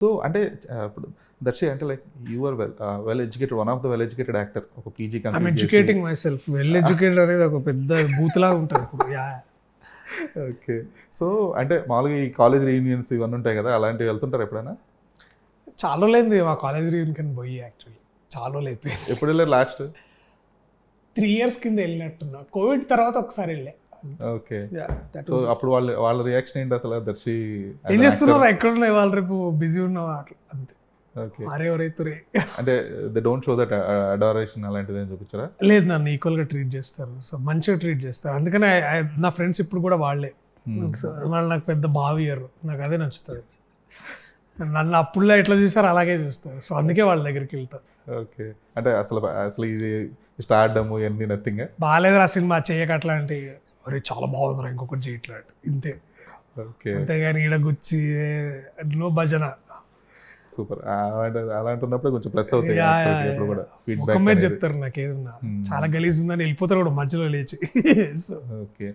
So అంటే ఇప్పుడు దర్శి అంటే like you are well educated, one of the well educated actor. ఒక పీజీ ఐఎమ్ కంప్లీట్ చేసి. Educating myself. Well educated అనేది ఒక పెద్ద బూత్లాగా ఉంటుంది ఇప్పుడు. ఓకే. సో అంటే మామూలుగా ఈ కాలేజ్ రీయూనియన్స్ ఇవన్నీ ఉంటాయి కదా, అలాంటివి వెళ్తుంటారు ఎప్పుడైనా? చాలా రోజులైంది మా కాలేజ్ రీయూనియన్ పోయి. యాక్చువల్లీ చాలా రోజులు అయిపోయింది. ఎప్పుడు వెళ్ళారు లాస్ట్? 3 years కింద వెళ్ళినట్టున్నా. కోవిడ్ తర్వాత ఒకసారి వెళ్ళా. ఓకే. సో అప్పుడు వాళ్ళ రియాక్షన్ ఏంటి అసలు? దర్శి ఏం చేస్తున్నారు, ఎక్కడ ఉన్నాయి వాళ్ళు, రేపు బిజీ ఉన్నావా అట్లా అంతే. ఓకే. అరే ఎవరైతురే అంటే దే డోంట్ షో దట్ అడారేషన్ అలాంటిది ఏం చూపించారా? లేదు, నన్ను ఈక్వల్గా ట్రీట్ చేస్తారు. సో మంచిగా ట్రీట్ చేస్తారు. అందుకనే నా ఫ్రెండ్స్ ఇప్పుడు కూడా వాళ్ళే. వాళ్ళు నాకు పెద్ద బావియరు, నాకు అదే నచ్చుతుంది. నన్ను అప్పుడులో ఎట్లా చూస్తారు అలాగే చూస్తారు. సో అందుకే వాళ్ళ దగ్గరికి వెళ్తారు. ఓకే. అంటే అసలు ఇది స్టార్డమ్ ఇవన్నీ నథింగ్. బాగాలేదురా సినిమా చేయక అట్లాంటి, అరే చాలా బాగుందిరా ఇంకొకటి చేయట్లాంటి ఇంతే. ఓకే. అంతేగాని ఈడ గుచ్చి నో భజన. సూపర్. అలాంటి ఉన్నప్పుడు కొంచెం ప్లస్ అవుతాయి ఎప్పుడు కూడా ఒక మీద చెప్తారు నాకు ఏదన్నా చాలా గలీజ్ ఉందని వెళ్ళిపోతారు కూడా మధ్యలో లేచి. ఓకే.